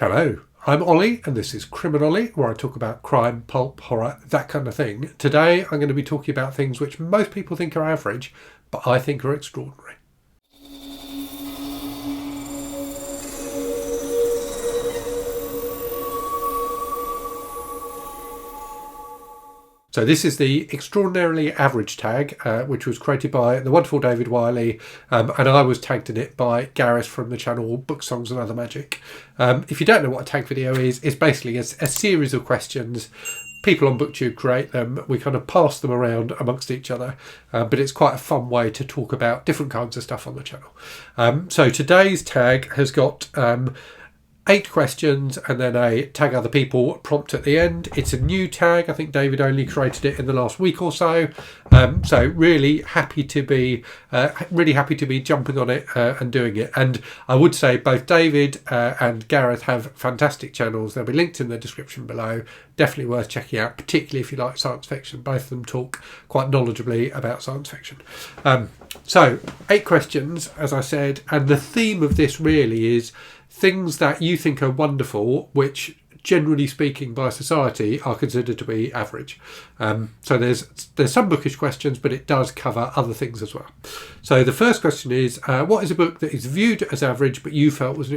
Hello, I'm Ollie and this is Criminally, where I talk about crime, pulp, horror, that kind of thing. Today I'm going to be talking about things which most people think are average, but I think are extraordinary. So this is the Extraordinarily Average tag, which was created by the wonderful David Wiley, and I was tagged in it by Gareth from the channel Book Songs and Other Magic. If you don't know what a tag video is, it's basically a series of questions. People on BookTube create them. We kind of pass them around amongst each other, but it's quite a fun way to talk about different kinds of stuff on the channel. So today's tag has got 8 questions and then a tag other people prompt at the end. It's a new tag. I think David only created it in the last week or so. So really happy to be jumping on it and doing it. And I would say both David and Gareth have fantastic channels. They'll be linked in the description below. Definitely worth checking out, particularly if you like science fiction. Both of them talk quite knowledgeably about science fiction. So 8 questions, as I said, and the theme of this really is things that you think are wonderful, which generally speaking by society are considered to be average. So there's some bookish questions, but it does cover other things as well. So the first question is, what is a book that is viewed as average but you felt was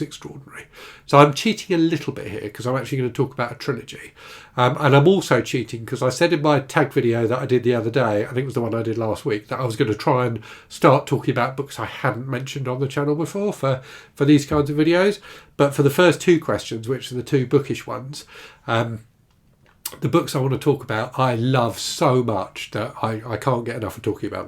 extraordinary? So I'm cheating a little bit here because I'm actually going to talk about a trilogy. And I'm also cheating because I said in my tag video that I did the other day, I think it was the one I did last week, that I was going to try and start talking about books I hadn't mentioned on the channel before for these kinds of videos. But for the first 2 questions, which are the 2 bookish ones, the books I want to talk about I love so much that I can't get enough of talking about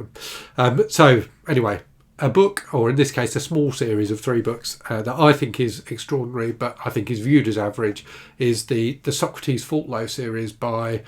them. So anyway, a book, or in this case a small series of 3 books that I think is extraordinary but I think is viewed as average, is the Socrates Faultlow series by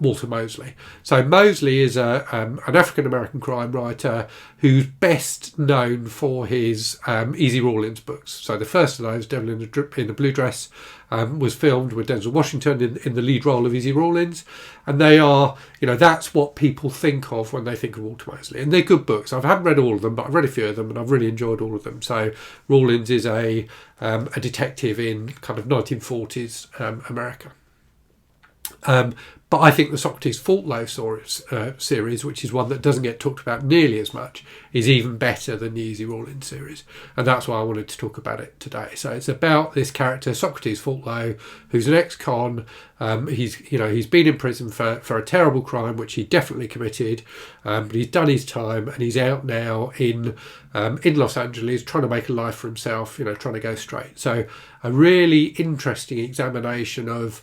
Walter Mosley. So Mosley is an African-American crime writer who's best known for his Easy Rawlins books. So the first of those, Devil in the Blue Dress, was filmed with Denzel Washington in the lead role of Easy Rawlins, and they are, that's what people think of when they think of Walter Mosley, and they're good books. I haven't read all of them, but I've read a few of them and I've really enjoyed all of them. So Rawlins is a detective in kind of 1940s America. But I think the Socrates Faultlow series, which is one that doesn't get talked about nearly as much, is even better than the Easy Rawlins series. And that's why I wanted to talk about it today. So it's about this character, Socrates Faultlow, who's an ex-con. He's been in prison for a terrible crime, which he definitely committed. But he's done his time and he's out now in Los Angeles trying to make a life for himself, trying to go straight. So a really interesting examination of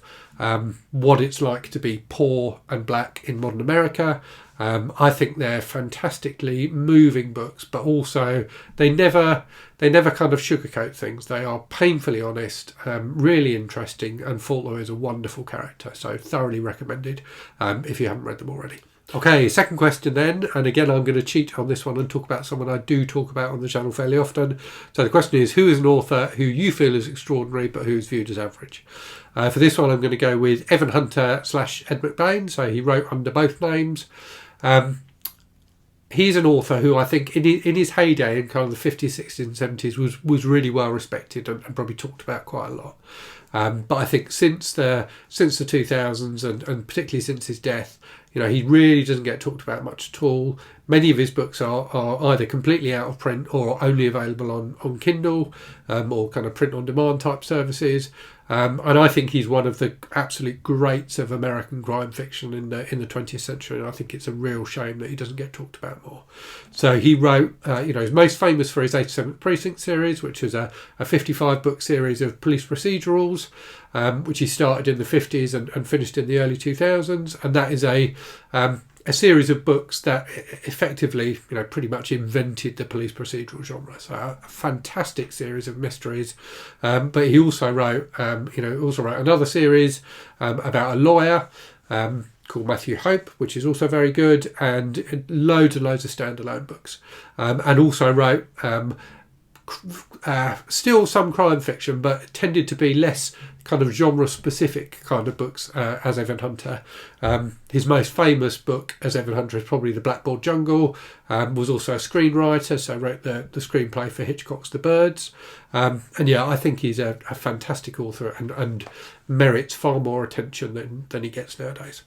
what it's like to be poor and black in modern America. I think they're fantastically moving books, but also they never kind of sugarcoat things. They are painfully honest, really interesting, and Faultlow is a wonderful character, so thoroughly recommended if you haven't read them already. Okay, second question then, and again I'm going to cheat on this one and talk about someone I do talk about on the channel fairly often. So the question is, who is an author who you feel is extraordinary but who's viewed as average? For this one I'm going to go with Evan Hunter / Ed McBain, so he wrote under both names. He's an author who I think in his heyday in kind of the 50s, 60s and 70s was really well respected and probably talked about quite a lot. But I think since the 2000s and particularly since his death, he really doesn't get talked about much at all. Many of his books are either completely out of print or only available on Kindle or kind of print on demand type services. And I think he's one of the absolute greats of American crime fiction in the 20th century. And I think it's a real shame that he doesn't get talked about more. So he wrote, he's most famous for his 87th Precinct series, which is a 55-book series of police procedurals, which he started in the 50s and finished in the early 2000s. And that is a series of books that effectively, pretty much invented the police procedural genre. So a fantastic series of mysteries. But he also wrote, another series about a lawyer called Matthew Hope, which is also very good, and loads of standalone books. And also wrote still some crime fiction, but tended to be less kind of genre specific kind of books as Evan Hunter. His most famous book as Evan Hunter is probably The Blackboard Jungle. Was also a screenwriter, so wrote the screenplay for Hitchcock's The Birds. And yeah, I think he's a fantastic author and merits far more attention than he gets nowadays.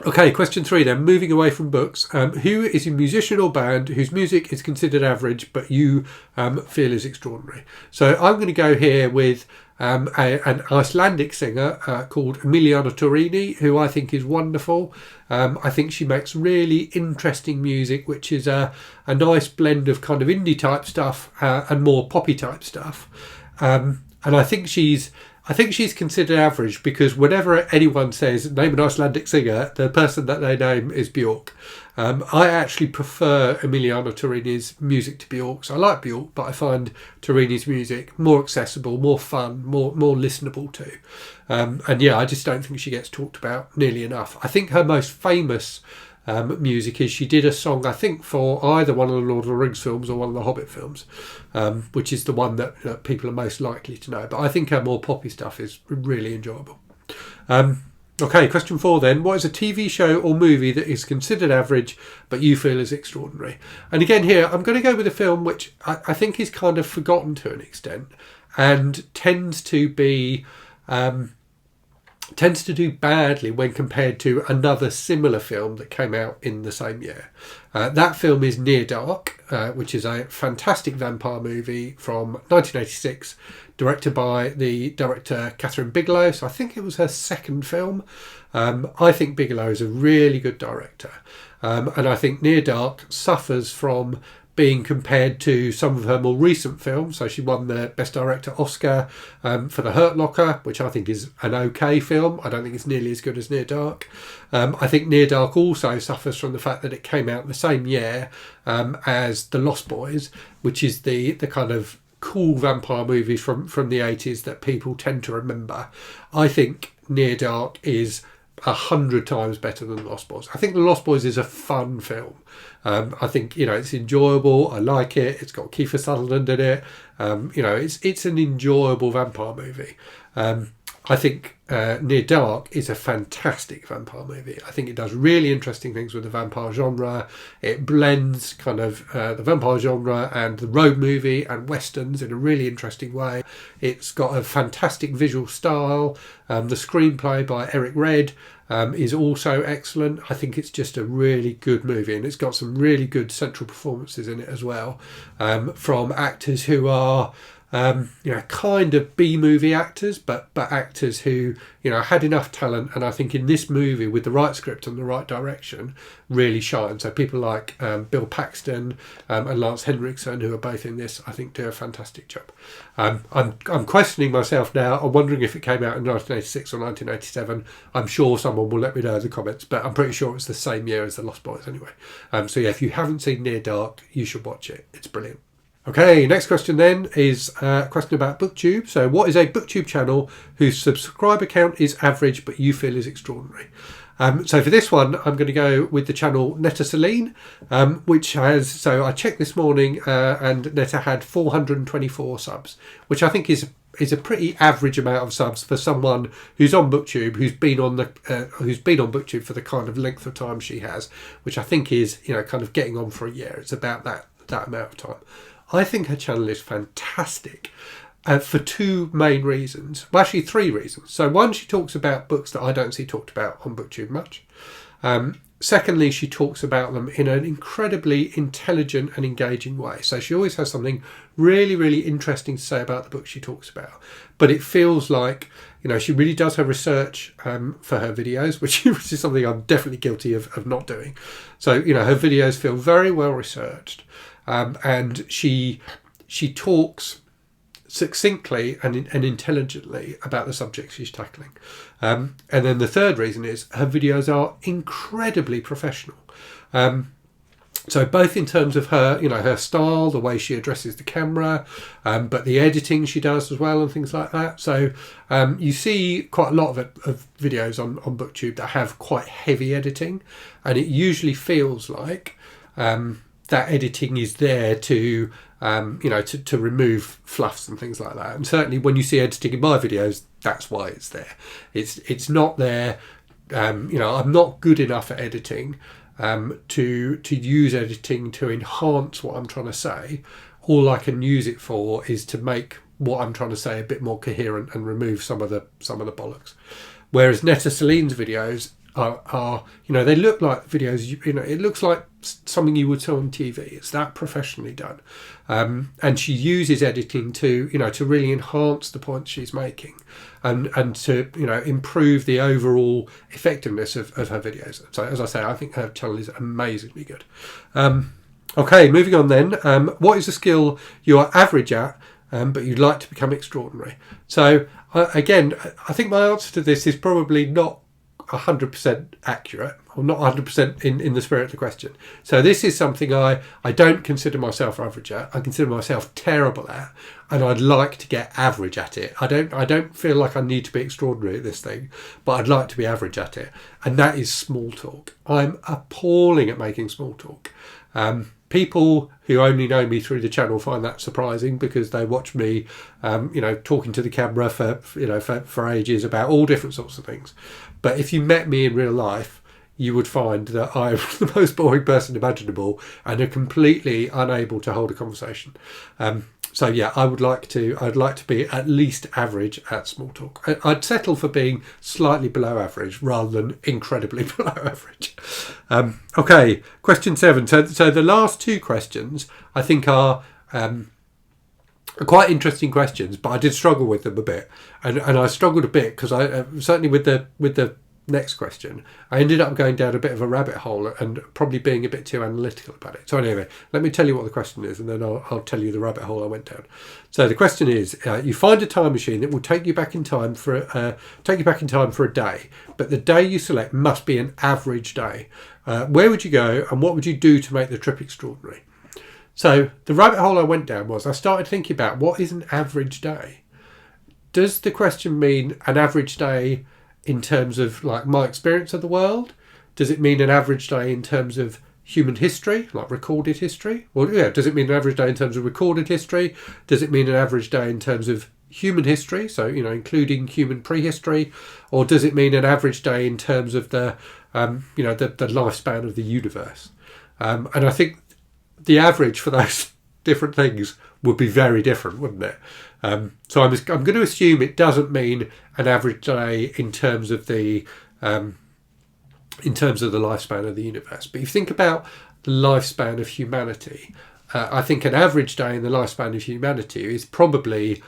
Okay, question 3 then. Moving away from books, who is a musician or band whose music is considered average but you feel is extraordinary? So I'm going to go here with an Icelandic singer called Emiliana Torrini, who I think is wonderful. I think she makes really interesting music, which is a nice blend of kind of indie type stuff and more poppy type stuff. And I think she's considered average because whenever anyone says name an Icelandic singer, the person that they name is Björk. I actually prefer Emiliana Torrini's music to Björk's. I like Björk, but I find Torrini's music more accessible, more fun, more listenable too. And yeah, I just don't think she gets talked about nearly enough. I think her most famous music is she did a song, I think, for either one of the Lord of the Rings films or one of the Hobbit films, which is the one that people are most likely to know. But I think her more poppy stuff is really enjoyable. Okay, question 4 then. What is a TV show or movie that is considered average but you feel is extraordinary? And again here, I'm going to go with a film which I think is kind of forgotten to an extent and tends to do badly when compared to another similar film that came out in the same year. That film is Near Dark, which is a fantastic vampire movie from 1986, directed by the director Catherine Bigelow. So I think it was her second film. I think Bigelow is a really good director. And I think Near Dark suffers from being compared to some of her more recent films. So she won the Best Director Oscar for The Hurt Locker, which I think is an okay film. I don't think it's nearly as good as Near Dark. I think Near Dark also suffers from the fact that it came out the same year as The Lost Boys, which is the kind of cool vampire movie from the 80s that people tend to remember. I think Near Dark is 100 times better than The Lost Boys. I think The Lost Boys is a fun film. I think, it's enjoyable. I like it. It's got Kiefer Sutherland in it. It's an enjoyable vampire movie. I think Near Dark is a fantastic vampire movie. I think it does really interesting things with the vampire genre. It blends kind of the vampire genre and the road movie and westerns in a really interesting way. It's got a fantastic visual style. The screenplay by Eric Red is also excellent. I think it's just a really good movie, and it's got some really good central performances in it as well, from actors who are kind of B-movie actors, but actors who, had enough talent, and I think in this movie, with the right script and the right direction, really shine. So people like Bill Paxton and Lance Henriksen, who are both in this, I think do a fantastic job. I'm questioning myself now. I'm wondering if it came out in 1986 or 1987. I'm sure someone will let me know in the comments, but I'm pretty sure it's the same year as The Lost Boys anyway. So yeah, if you haven't seen Near Dark, you should watch it. It's brilliant. Okay, next question then is a question about BookTube. So what is a BookTube channel whose subscriber count is average but you feel is extraordinary? So for this one, I'm going to go with the channel Netta Celine, which has, so I checked this morning and Netta had 424 subs, which I think is a pretty average amount of subs for someone who's on BookTube, who's been on BookTube for the kind of length of time she has, which I think is, kind of getting on for a year. It's about that amount of time. I think her channel is fantastic for two main reasons. Well, actually, three reasons. So one, she talks about books that I don't see talked about on BookTube much. Secondly, she talks about them in an incredibly intelligent and engaging way. So she always has something really, really interesting to say about the book she talks about. But it feels like, she really does her research for her videos, which is something I'm definitely guilty of not doing. So, her videos feel very well researched. And she talks succinctly and intelligently about the subjects she's tackling. And then the third reason is her videos are incredibly professional. So both in terms of her, her style, the way she addresses the camera, but the editing she does as well and things like that. So you see quite a lot of videos on BookTube that have quite heavy editing, and it usually feels like that editing is there to to remove fluffs and things like that. And certainly when you see editing in my videos, that's why it's there. It's not there. I'm not good enough at editing to use editing to enhance what I'm trying to say. All I can use it for is to make what I'm trying to say a bit more coherent and remove some of the bollocks. Whereas Netta Celine's videos are they look like videos, it looks like something you would see on TV. It's that professionally done. And she uses editing to really enhance the points she's making and to, improve the overall effectiveness of her videos. So as I say, I think her channel is amazingly good. Okay, moving on then. What is a skill you are average at, but you'd like to become extraordinary? So again, I think my answer to this is probably not 100% accurate, or not 100% in the spirit of the question. So this is something I don't consider myself average at. I consider myself terrible at, and I'd like to get average at it. I don't feel like I need to be extraordinary at this thing, but I'd like to be average at it, and that is small talk. I'm appalling at making small talk. People who only know me through the channel find that surprising, because they watch me, talking to the camera for ages about all different sorts of things. But if you met me in real life, you would find that I'm the most boring person imaginable and are completely unable to hold a conversation. So yeah, I'd like to be at least average at small talk. I'd settle for being slightly below average rather than incredibly below average. Okay, question 7. So the last 2 questions I think are quite interesting questions, but I did struggle with them a bit, and I struggled a bit because I certainly with the next question, I ended up going down a bit of a rabbit hole and probably being a bit too analytical about it. So anyway, let me tell you what the question is, and then I'll tell you the rabbit hole I went down. So the question is: you find a time machine that will take you back in time for a day, but the day you select must be an average day. Where would you go, and what would you do to make the trip extraordinary? So the rabbit hole I went down was I started thinking about what is an average day. Does the question mean an average day in terms of like my experience of the world? Does it mean an average day in terms of human history, like recorded history? Or does it mean an average day in terms of recorded history? Does it mean an average day in terms of human history, so including human prehistory? Or does it mean an average day in terms of the lifespan of the universe? And I think the average for those different things would be very different, wouldn't it? So I'm going to assume it doesn't mean an average day in terms of the lifespan of the universe. But if you think about the lifespan of humanity, I think an average day in the lifespan of humanity is probably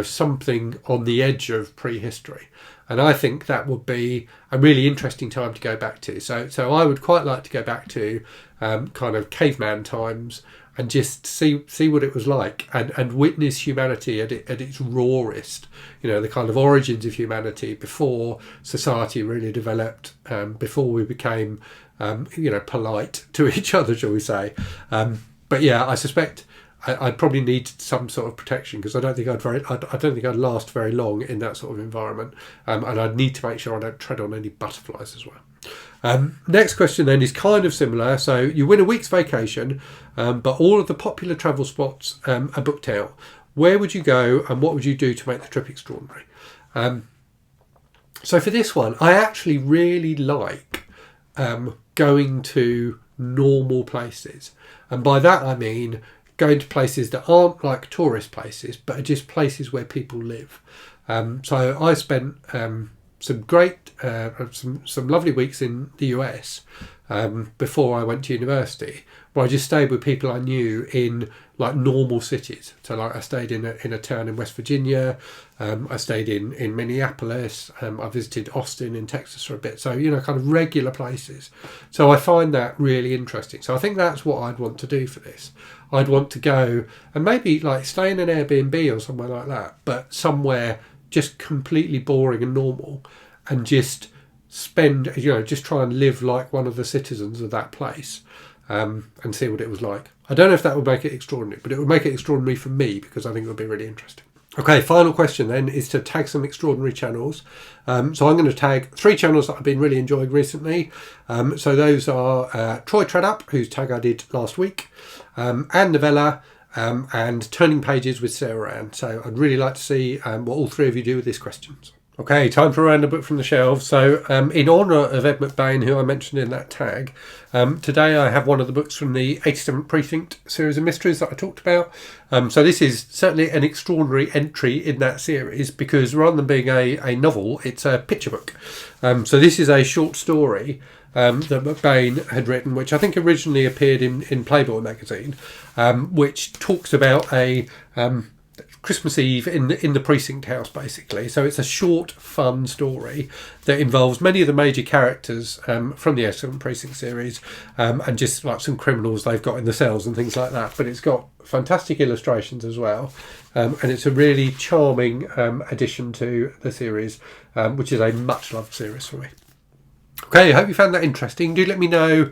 something on the edge of prehistory. And I think that would be a really interesting time to go back to. So I would quite like to go back to kind of caveman times and just see what it was like and witness humanity at its rawest. The kind of origins of humanity before society really developed, before we became polite to each other, shall we say. But yeah, I suspect I'd probably need some sort of protection, because I don't think I'd last very long in that sort of environment, and I'd need to make sure I don't tread on any butterflies as well. Next question then is kind of similar. So you win a week's vacation, but all of the popular travel spots are booked out. Where would you go, and what would you do to make the trip extraordinary? So for this one, I actually really like going to normal places, and by that I mean going to places that aren't like tourist places, but are just places where people live. So I spent some lovely weeks in the US before I went to university, where I just stayed with people I knew in like normal cities. So like I stayed in a town in West Virginia, I stayed in Minneapolis, I visited Austin in Texas for a bit. So kind of regular places. So I find that really interesting. So I think that's what I'd want to do for this. I'd want to go and maybe like stay in an Airbnb or somewhere like that, but somewhere just completely boring and normal, and just spend, just try and live like one of the citizens of that place, and see what it was like. I don't know if that would make it extraordinary, but it would make it extraordinary for me, because I think it would be really interesting. Okay, final question then is to tag some extraordinary channels. So I'm going to tag 3 channels that I've been really enjoying recently. So those are Troy Treadup, whose tag I did last week, Anne Novella, and Turning Pages with Sarah Ann. So I'd really like to see what all 3 of you do with these questions. Okay, time for a random book from the shelf. So in honour of Ed McBain, who I mentioned in that tag, today I have one of the books from the 87th Precinct series of mysteries that I talked about. So this is certainly an extraordinary entry in that series because rather than being a novel, it's a picture book. So this is a short story that McBain had written, which I think originally appeared in Playboy magazine, which talks about a Christmas Eve in the precinct house, basically. So it's a short, fun story that involves many of the major characters from the Excellent Precinct series, and just like some criminals they've got in the cells and things like that. But it's got fantastic illustrations as well, and it's a really charming addition to the series, which is a much-loved series for me. Okay, I hope you found that interesting. Do let me know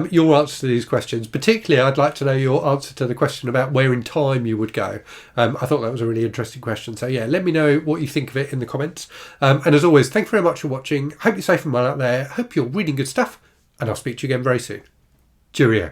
your answers to these questions. Particularly, I'd like to know your answer to the question about where in time you would go. I thought that was a really interesting question. So yeah, let me know what you think of it in the comments. And as always, thank you very much for watching. Hope you're safe and well out there. Hope you're reading good stuff. And I'll speak to you again very soon. Cheerio.